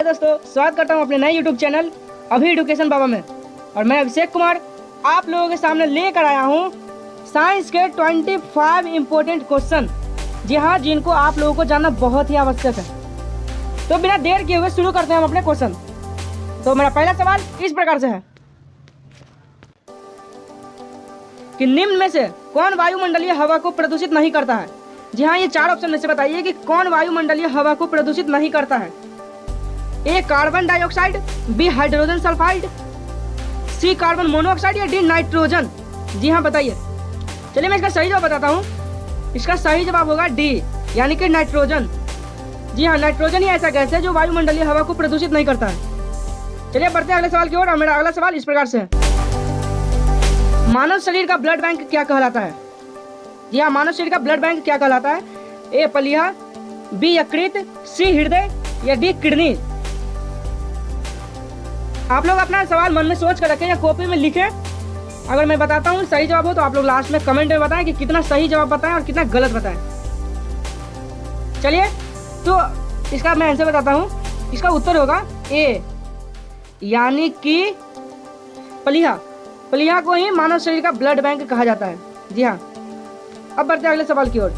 दोस्तों, स्वागत करता हूँ अपने नए यूट्यूब चैनल अभी एडुकेशन बाबा में। और मैं अभिषेक कुमार आप लोगों के सामने लेकर आया हूँ साइंस के 25 इम्पोर्टेंट क्वेश्चन, जी हाँ, जिनको आप लोगों को जानना बहुत ही आवश्यक है। तो बिना देर किए हुए शुरू करते हैं हम अपने क्वेश्चन। तो मेरा पहला सवाल इस प्रकार से है कि निम्न में से कौन वायुमंडलीय हवा को प्रदूषित नहीं करता है। जी हाँ, ये 4 ऑप्शन में से बताइए कि कौन वायुमंडलीय हवा को प्रदूषित नहीं करता है। A carbon dioxide, B hydrogen sulphide, C carbon monoxide या डी नाइट्रोजन। जी हाँ, बताइए। चलिए मैं इसका सही जवाब बताता हूँ। इसका सही जवाब होगा डी, यानी कि नाइट्रोजन। जी हाँ, नाइट्रोजन ही ऐसा गैस है जो वायुमंडलीय हवा को प्रदूषित नहीं करता है। चलिए बढ़ते हैं अगले सवाल की ओर। और मेरा अगला सवाल इस प्रकार से है, मानव शरीर का ब्लड बैंक क्या कहलाता है। जी हाँ, मानव शरीर का ब्लड बैंक क्या कहलाता है। ए पलिया, बी यकृत, सी हृदय या डी किडनी। आप लोग अपना सवाल मन में सोच कर रखें या कॉपी में लिखें। अगर मैं बताता हूँ सही जवाब हो तो आप लोग लास्ट में कमेंट में बताएं कि कितना सही जवाब बताएं और कितना गलत बताएं। चलिए, तो इसका मैं आंसर बताता हूँ। इसका उत्तर होगा ए, यानी कि पलिया। पलिया को ही मानव शरीर का ब्लड बैंक कहा जाता है। जी हाँ, अब बढ़ते हैं अगले सवाल की ओर।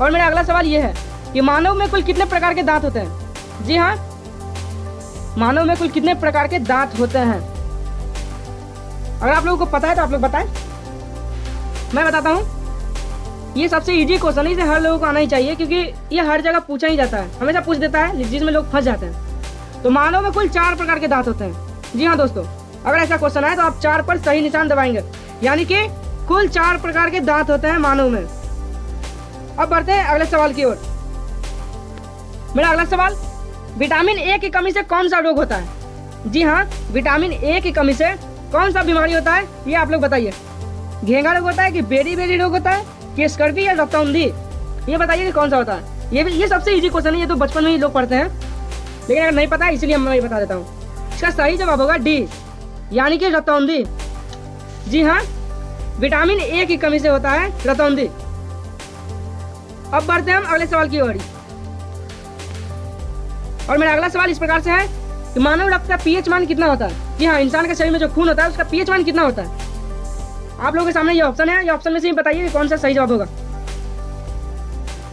और मेरा अगला सवाल यह है कि मानव में कुल कितने प्रकार के दांत होते हैं। जी हाँ, मानव में कुल कितने प्रकार के दांत होते हैं। अगर आप लोगों को पता है तो आप लोग बताएं। मैं बताता हूँ। ये सबसे इजी क्वेश्चन है, इसे हर लोगों को आना ही चाहिए, क्योंकि ये हर जगह पूछा ही जाता है, हमेशा पूछ देता है, जिसमें लोग फंस जाते हैं। तो मानव में कुल 4 प्रकार के दांत होते हैं। जी हाँ दोस्तों, अगर ऐसा क्वेश्चन आए तो आप 4 पर सही निशान दबाएंगे, यानी कि कुल 4 प्रकार के दांत होते हैं मानव में। अब बढ़ते हैं अगले सवाल की ओर। मेरा अगला सवाल, विटामिन ए की कमी से कौन सा रोग होता है। जी हाँ, विटामिन ए की कमी से कौन सा बीमारी होता है, ये आप लोग बताइए। घेंघा रोग होता है कि बेरी रोग होता है कि स्कर्वी या रक्तौंधी, ये बताइए कि कौन सा होता है। ये सबसे इजी क्वेश्चन है, ये तो बचपन में ही लोग पढ़ते हैं, लेकिन अगर नहीं पता है इसलिए मैं बता देता हूँ। इसका सही जवाब होगा डी, यानी कि रक्तौंधी। जी हाँ, विटामिन ए की कमी से होता है रक्तौंधी। अब बढ़ते हैं हम अगले सवाल की ओर। और मेरा अगला सवाल इस प्रकार से है कि मानव रक्त का पीएच मान कितना होता है। जी हाँ, इंसान के शरीर में जो खून होता है उसका पीएच मान कितना होता है। आप लोगों के सामने ये ऑप्शन है, ये ऑप्शन में से ही बताइए कि कौन सा सही जवाब होगा।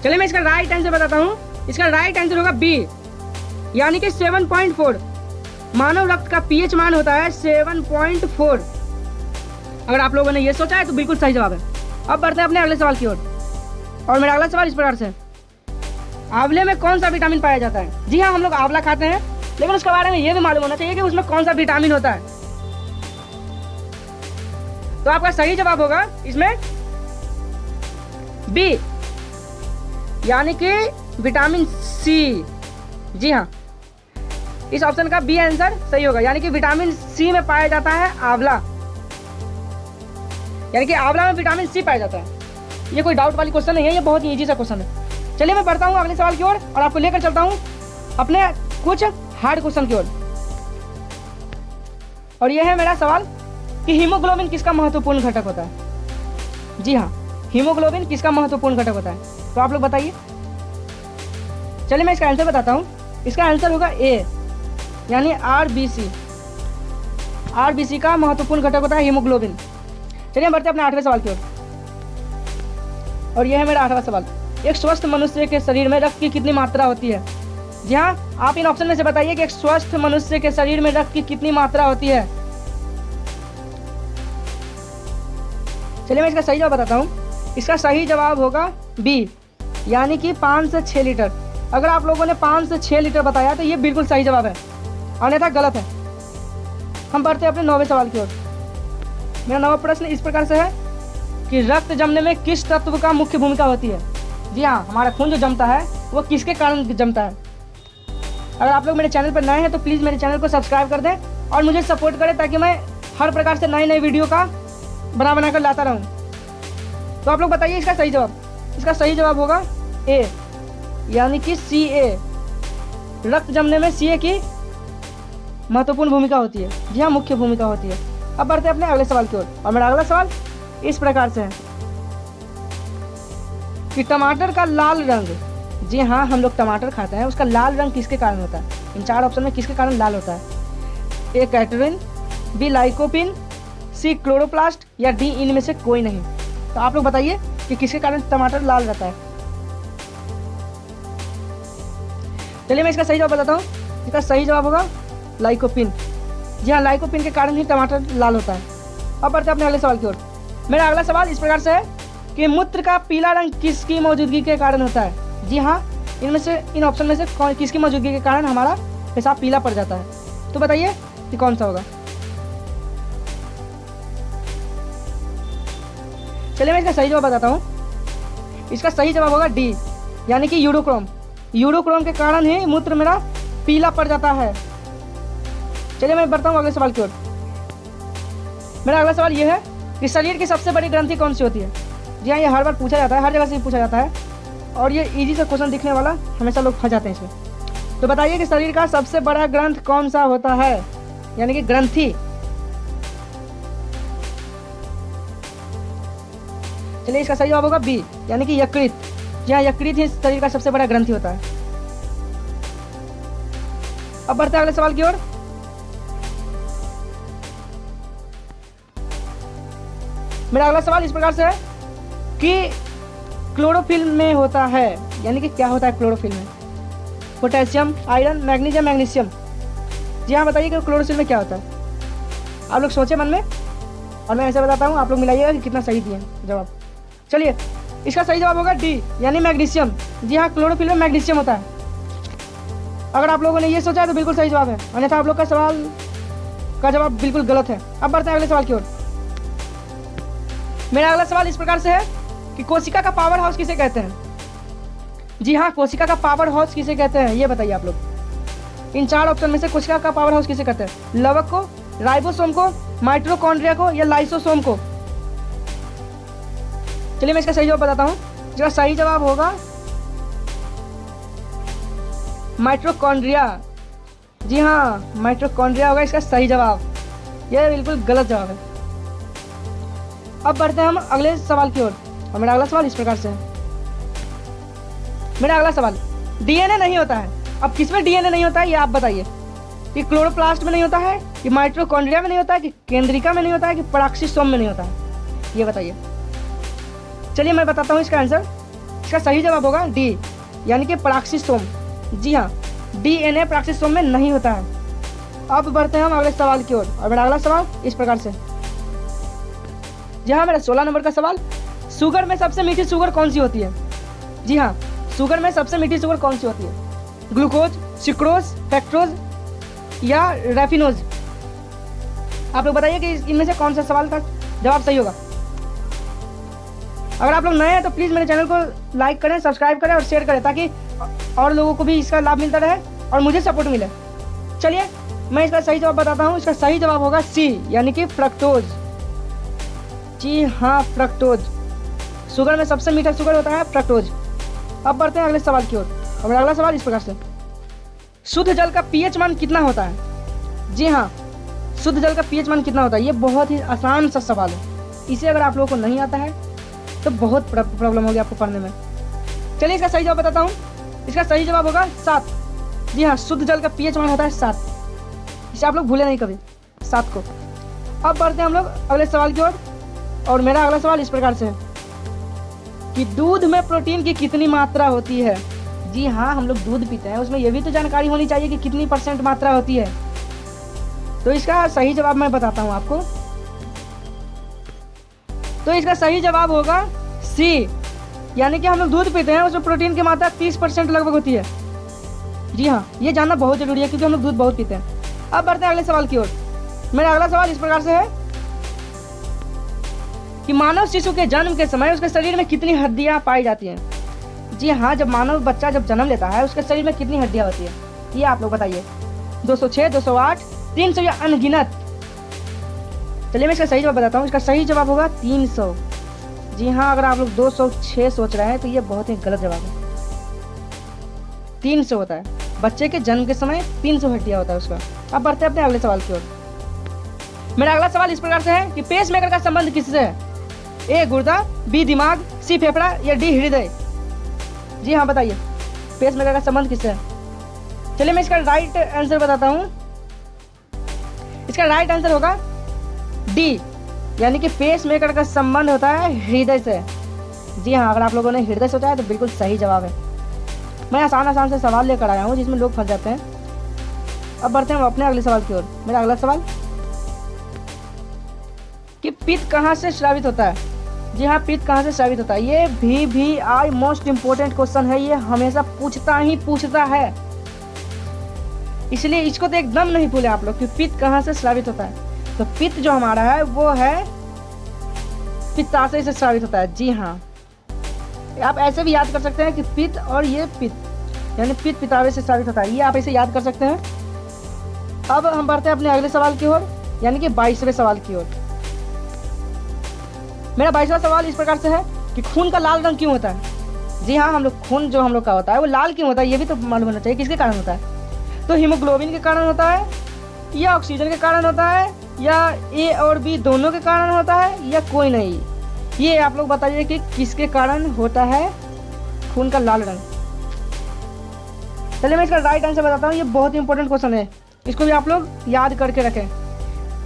चलिए मैं इसका राइट आंसर बताता हूँ। इसका राइट आंसर होगा बी, यानी कि 7.4। मानव रक्त का पीएच मान होता है 7.4। अगर आप लोगों ने ये सोचा है तो बिल्कुल सही जवाब है। अब बढ़ते हैं अपने अगले सवाल की ओर। और मेरा अगला सवाल इस प्रकार से, आंवले में कौन सा विटामिन पाया जाता है। जी हाँ, हम लोग आंवला खाते हैं, लेकिन उसके बारे में ये भी मालूम होना चाहिए कि उसमें कौन सा विटामिन होता है। तो आपका सही जवाब होगा इसमें बी, यानी कि विटामिन सी। जी हाँ, इस ऑप्शन का बी आंसर सही होगा, यानी कि विटामिन सी में पाया जाता है आंवला, यानी कि आंवला में विटामिन सी पाया जाता है। ये कोई डाउट वाली क्वेश्चन नहीं है, ये बहुत ही इजी सा क्वेश्चन है। चलिए मैं बढ़ता हूँ अगले सवाल की ओर और आपको लेकर चलता हूँ अपने कुछ हार्ड क्वेश्चन की ओर। और यह है मेरा सवाल कि हीमोग्लोबिन किसका महत्वपूर्ण घटक होता है। जी हाँ, हीमोग्लोबिन किसका महत्वपूर्ण घटक होता है, तो आप लोग बताइए। चलिए मैं इसका आंसर बताता हूँ। इसका आंसर होगा ए, यानी आरबीसी। आरबीसी का महत्वपूर्ण घटक होता है हीमोग्लोबिन। चलिए बढ़ते हैं अपने 8वें सवाल की ओर। और यह है मेरा 8वां सवाल, एक स्वस्थ मनुष्य के शरीर में रक्त की कितनी मात्रा होती है। जी हाँ, आप इन ऑप्शन में से बताइए कि एक स्वस्थ मनुष्य के शरीर में रक्त की कितनी मात्रा होती है। चलिए मैं इसका सही जवाब बताता हूँ। इसका सही जवाब होगा बी, यानी कि 5 से 6 लीटर। अगर आप लोगों ने 5 से 6 लीटर बताया तो ये बिल्कुल सही जवाब है, अन्यथा गलत है। हम बढ़ते हैं अपने 9वें सवाल की ओर। मेरा 9वां प्रश्न इस प्रकार से है कि रक्त जमने में किस तत्व का मुख्य भूमिका होती है। जी हाँ, हमारा खून जो जमता है वो किसके कारण जमता है। अगर आप लोग मेरे चैनल पर नए हैं तो प्लीज़ मेरे चैनल को सब्सक्राइब कर दें और मुझे सपोर्ट करें, ताकि मैं हर प्रकार से नई वीडियो का बना कर लाता रहूँ। तो आप लोग बताइए इसका सही जवाब। इसका सही जवाब होगा ए, यानी कि सी ए। रक्त जमने में सी ए की महत्वपूर्ण भूमिका होती है। जी हाँ, मुख्य भूमिका होती है। अब बढ़ते हैं अपने अगले सवाल की ओर। और मेरा अगला सवाल इस प्रकार से है कि टमाटर का लाल रंग जी हाँ, हम लोग टमाटर खाते हैं, उसका लाल रंग किसके कारण होता है? इन 4 ऑप्शन में किसके कारण लाल होता है? ए कैटरिन, बी लाइकोपिन, सी क्लोरोप्लास्ट या डी इनमें से कोई नहीं। तो आप लोग बताइए कि किसके कारण टमाटर लाल रहता है। चलिए मैं इसका सही जवाब बताता हूँ। इसका सही जवाब होगा लाइकोपिन। जी हाँ, लाइकोपिन के कारण ही टमाटर लाल होता है। अब बढ़ते हैं अपने अगले सवाल की ओर। मेरा अगला सवाल इस प्रकार से है कि मूत्र का पीला रंग किसकी मौजूदगी के कारण होता है? जी हाँ, इनमें से इन ऑप्शन में से किसकी मौजूदगी के कारण हमारा पेशाब पीला पड़ जाता है? तो बताइए कि कौन सा होगा। चलिए मैं इसका सही जवाब बताता हूँ। इसका सही जवाब होगा डी, यानी कि यूरोक्रोम। यूरोक्रोम के कारण ही मूत्र मेरा पीला पड़ जाता है। चलिए मैं बढ़ता हूँ अगले सवाल की ओर। मेरा अगला सवाल यह है कि शरीर की सबसे बड़ी ग्रंथि कौन सी होती है? जी हाँ, ये हर बार पूछा जाता है, हर जगह से पूछा जाता है और ये इजी सा क्वेश्चन दिखने वाला, हमेशा लोग फंस जाते हैं इसमें। तो बताइए कि शरीर का सबसे बड़ा ग्रंथ कौन सा होता है, यानी कि ग्रंथि। चलिए इसका सही जवाब होगा बी, यानी कि यकृत। जी हाँ, यकृत ही शरीर का सबसे बड़ा ग्रंथि होता है। अब बढ़ते हैं अगले सवाल की ओर। मेरा अगला सवाल इस प्रकार से है कि क्लोरोफिल में होता है, यानी कि क्या होता है क्लोरोफिल में? Potassium, iron, magnesium, magnesium. जी हाँ, बताइए कि क्लोरोफिल में क्या होता है। आप लोग सोचे मन में और मैं ऐसे बताता हूँ, आप लोग मिलाइएगा कि कितना सही दिए जवाब। चलिए इसका सही जवाब होगा डी, यानी मैग्नीशियम। जी हाँ, क्लोरोफिल में मैग्नीशियम होता है। अगर आप लोगों ने ये सोचा है तो बिल्कुल सही जवाब है, अन्यथा आप लोग का सवाल का जवाब बिल्कुल गलत है। अब बढ़ते हैं अगले सवाल की ओर। मेरा अगला सवाल इस प्रकार से है कि कोशिका का पावर हाउस किसे कहते हैं? जी हाँ, कोशिका का पावर हाउस किसे कहते हैं, ये बताइए आप लोग। इन 4 ऑप्शन में से कोशिका का पावर हाउस किसे कहते हैं? लवक को, राइबोसोम को, माइटोकॉन्ड्रिया को या लाइसोसोम को? चलिए मैं इसका सही जवाब बताता हूँ। इसका सही जवाब होगा माइटोकॉन्ड्रिया। जी हाँ, माइटोकॉन्ड्रिया होगा इसका सही जवाब। यह बिल्कुल गलत जवाब है। अब बढ़ते हैं हम अगले सवाल की ओर और मेरा अगला सवाल इस प्रकार से है। मेरा अगला सवाल, डीएनए नहीं होता है। अब किसमें डीएनए नहीं होता है ये आप बताइए। कि क्लोरोप्लास्ट में नहीं होता है, कि माइटोकॉन्ड्रिया में नहीं होता है, कि केंद्रिका में नहीं होता है, कि पराक्सीसोम में नहीं होता है, ये बताइए। चलिए मैं बताता हूँ इसका आंसर। इसका सही जवाब होगा डी, यानी कि पराक्सीसोम। जी हाँ, डीएनए पराक्सीसोम में नहीं होता है। अब बढ़ते हैं हम अगले सवाल की ओर और मेरा अगला सवाल इस प्रकार से। जी हाँ, मेरा 16 नंबर का सवाल, शुगर में सबसे मीठी शुगर कौन सी होती है? जी हाँ, शुगर में सबसे मीठी शुगर कौन सी होती है? ग्लूकोज, सिक्रोज, फ्रक्टोज या रैफिनोज? आप लोग बताइए कि इनमें से कौन सा सवाल का जवाब सही होगा। अगर आप लोग नए हैं तो प्लीज़ मेरे चैनल को लाइक करें, सब्सक्राइब करें और शेयर करें, ताकि और लोगों को भी इसका लाभ मिलता रहे और मुझे सपोर्ट मिले। चलिए मैं इसका सही जवाब बताता हूँ। इसका सही जवाब होगा सी, यानी कि फ्रक्टोज। जी हाँ, फ्रक्टोज। शुगर में सबसे मीठा शुगर होता है फ्रक्टोज। अब बढ़ते हैं अगले सवाल की ओर और मेरा अगला सवाल इस प्रकार से, शुद्ध जल का पीएच मान कितना होता है? जी हाँ, शुद्ध जल का पीएच मान कितना होता है? ये बहुत ही आसान सा सवाल है। इसे अगर आप लोगों को नहीं आता है तो बहुत प्रॉब्लम होगी आपको पढ़ने में। चलिए इसका सही जवाब बताता हूँ। इसका सही जवाब होगा 7। जी हाँ, शुद्ध जल का पीएच मान होता है 7। इसे आप लोग भूले नहीं कभी, 7 को। अब बढ़ते हैं हम लोग अगले सवाल की ओर और मेरा अगला सवाल इस प्रकार से है कि दूध में प्रोटीन की कितनी मात्रा होती है? जी हाँ, हम लोग दूध पीते हैं, उसमें यह भी तो जानकारी होनी चाहिए कि कितनी % मात्रा होती है। तो इसका सही जवाब मैं बताता हूँ आपको। तो इसका सही जवाब होगा सी, यानी कि हम लोग दूध पीते हैं, उसमें प्रोटीन की मात्रा 30% लगभग होती है। जी हाँ, ये जानना बहुत जरूरी है क्योंकि हम लोग दूध बहुत पीते हैं। अब बढ़ते हैं अगले सवाल की ओर। मेरा अगला सवाल इस प्रकार से है कि मानव शिशु के जन्म के समय उसके शरीर में कितनी हड्डियां पाई जाती हैं? जी हाँ, जब मानव बच्चा जब जन्म लेता है उसके शरीर में कितनी हड्डियां होती है, ये आप लोग बताइए। 206, 208, 300 या अनगिनत? चलिए मैं इसका सही जवाब बताता हूँ। इसका सही जवाब होगा 300। जी हाँ, अगर आप लोग 206 सोच रहे हैं तो ये बहुत ही गलत जवाब है। 300 होता है, बच्चे के जन्म के समय 300 हड्डियां होता है उसका। अब बढ़ते हैं अपने अगले सवाल की ओर। मेरा अगला सवाल इस प्रकार से है कि पेस मेकर का संबंध किससे है? ए गुर्दा, बी दिमाग, सी फेफड़ा या डी हृदय? जी हाँ, बताइए। पेस मेकर का संबंध किससे है? चलिए मैं इसका राइट आंसर बताता हूँ। इसका राइट आंसर होगा डी, यानी कि पेस मेकर का संबंध होता है हृदय से। जी हाँ, अगर आप लोगों ने हृदय सोचा है तो बिल्कुल सही जवाब है। मैं आसान से सवाल लेकर आया हूँ जिसमें लोग फंस जाते हैं। अब बढ़ते हैं हम अपने अगले सवाल की ओर। मेरा अगला सवाल कि पित्त कहाँ से स्रावित होता है? जी हाँ, पित्त कहाँ से स्रावित होता है? ये VVI मोस्ट इम्पोर्टेंट क्वेश्चन है। ये हमेशा पूछता है, इसलिए इसको तो एकदम नहीं भूले आप लोग कि पित्त कहाँ से स्रावित होता है। तो पित्त जो हमारा है वो है पित्ताशय से स्रावित होता है। जी हाँ, आप ऐसे भी याद कर सकते हैं कि पित्त और ये पित्त, यानी पित्त पित्ताशय से स्रावित होता है। ये आप ऐसे याद कर सकते हैं। अब हम बढ़ते हैं अपने अगले सवाल की ओर, यानी कि 22वें सवाल की ओर। मेरा 22वां सवाल इस प्रकार से है कि खून का लाल रंग क्यों होता है? जी हाँ, हम लोग खून जो हम लोग का होता है वो लाल क्यों होता है, ये भी तो मालूम होना चाहिए। किसके कारण होता है? तो हीमोग्लोबिन के कारण होता है, या ऑक्सीजन के कारण होता है, या ए और बी दोनों के कारण होता है, या कोई नहीं? ये आप लोग बताइए कि किसके कारण होता है खून का लाल रंग। चलिए मैं इसका राइट आंसर बताता हूँ। ये बहुत ही इंपॉर्टेंट क्वेश्चन है, इसको भी आप लोग याद करके रखें।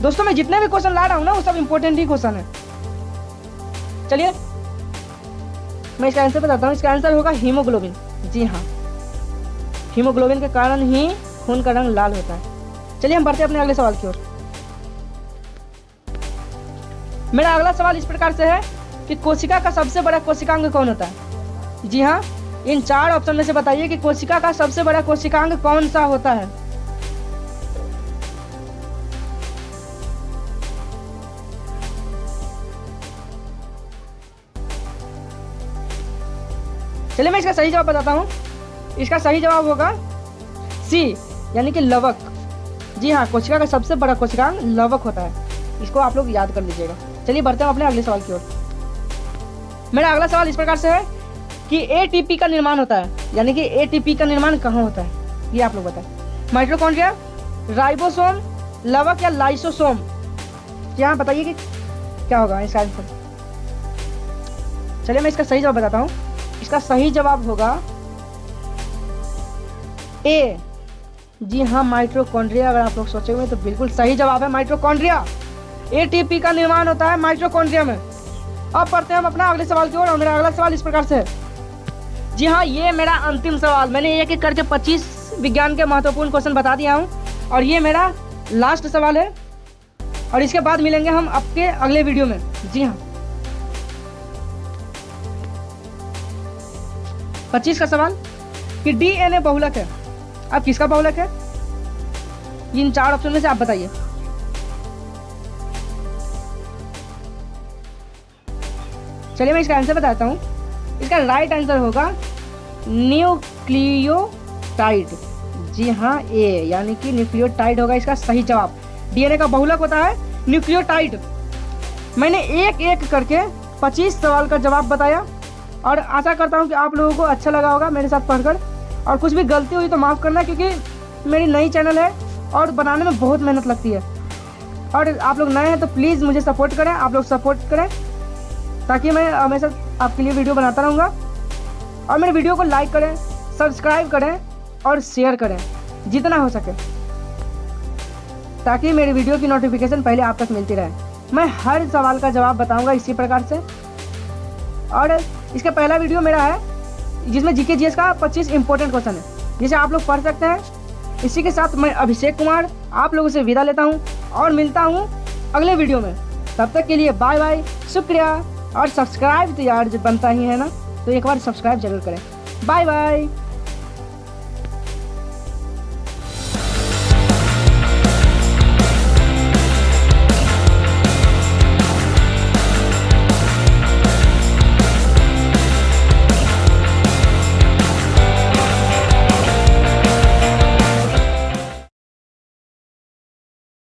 दोस्तों मैं जितने भी क्वेश्चन ला रहा हूँ ना वो सब इंपॉर्टेंट ही क्वेश्चन है। चलिए मैं इसका आंसर बताता हूँ। इसका आंसर होगा हीमोग्लोबिन। जी हाँ, हीमोग्लोबिन के कारण ही खून का रंग लाल होता है। चलिए हम बढ़ते हैं अपने अगले सवाल की ओर। मेरा अगला सवाल इस प्रकार से है कि कोशिका का सबसे बड़ा कोशिकांग कौन होता है? जी हाँ, इन 4 ऑप्शन में से बताइए कि कोशिका का सबसे बड़ा कोशिकांग कौन सा होता है? चलिए मैं इसका सही जवाब बताता हूँ। इसका सही जवाब होगा सी, यानी कि लवक। जी हाँ, कोशिका का सबसे बड़ा कोशिकांग लवक होता है। इसको आप लोग याद कर लीजिएगा। चलिए बढ़ते हैं अपने अगले सवाल की ओर। मेरा अगला सवाल इस प्रकार से है कि ATP का निर्माण होता है, यानी कि ATP का निर्माण कहाँ होता है? ये आप लोग बताएं। माइटोकॉन्ड्रिया, राइबोसोम, लवक या लाइसोसोम? यहाँ बताइए कि क्या होगा इसका आंसर। चलिए मैं इसका सही जवाब बताता हूँ। इसका सही जवाब होगा ए। जी हाँ, माइटोकॉन्ड्रिया। अगर आप लोग सोचेंगे तो बिल्कुल सही जवाब है माइटोकॉन्ड्रिया। ATP का निर्माण होता है माइटोकॉन्ड्रिया में। अब पढ़ते हैं हम अपना अगले सवाल की ओर, और मेरा अगला सवाल इस प्रकार से है। जी हाँ, ये मेरा अंतिम सवाल। मैंने एक एक करके 25 विज्ञान के महत्वपूर्ण क्वेश्चन बता दिया हूँ, और ये मेरा लास्ट सवाल है, और इसके बाद मिलेंगे हम आपके अगले वीडियो में। जी हाँ, 25 का सवाल कि DNA बहुलक है। अब किसका बहुलक है? इन 4 ऑप्शन में से आप बताइए। चलिए मैं इसका आंसर बताता हूँ। इसका राइट आंसर होगा न्यूक्लियोटाइड। जी हाँ, ए, यानी कि न्यूक्लियोटाइड होगा इसका सही जवाब। DNA का बहुलक होता है न्यूक्लियोटाइड। मैंने एक एक करके 25 सवाल का जवाब बताया, और आशा करता हूँ कि आप लोगों को अच्छा लगा होगा मेरे साथ पढ़कर। और कुछ भी गलती हुई तो माफ़ करना, क्योंकि मेरी नई चैनल है और बनाने में बहुत मेहनत लगती है। और आप लोग नए हैं तो प्लीज़ मुझे सपोर्ट करें। आप लोग सपोर्ट करें ताकि मैं हमेशा आपके लिए वीडियो बनाता रहूँगा। और मेरे वीडियो को लाइक करें, सब्सक्राइब करें और शेयर करें जितना हो सके, ताकि मेरी वीडियो की नोटिफिकेशन पहले आप तक मिलती रहे। मैं हर सवाल का जवाब बताऊँगा इसी प्रकार से। और इसका पहला वीडियो मेरा है जिसमें GK GS का 25 इंपॉर्टेंट क्वेश्चन है, जिसे आप लोग पढ़ सकते हैं। इसी के साथ मैं अभिषेक कुमार आप लोगों से विदा लेता हूं, और मिलता हूं अगले वीडियो में। तब तक के लिए बाय बाय, शुक्रिया। और सब्सक्राइब तो यार बनता ही है ना, तो एक बार सब्सक्राइब जरूर करें। Bye bye.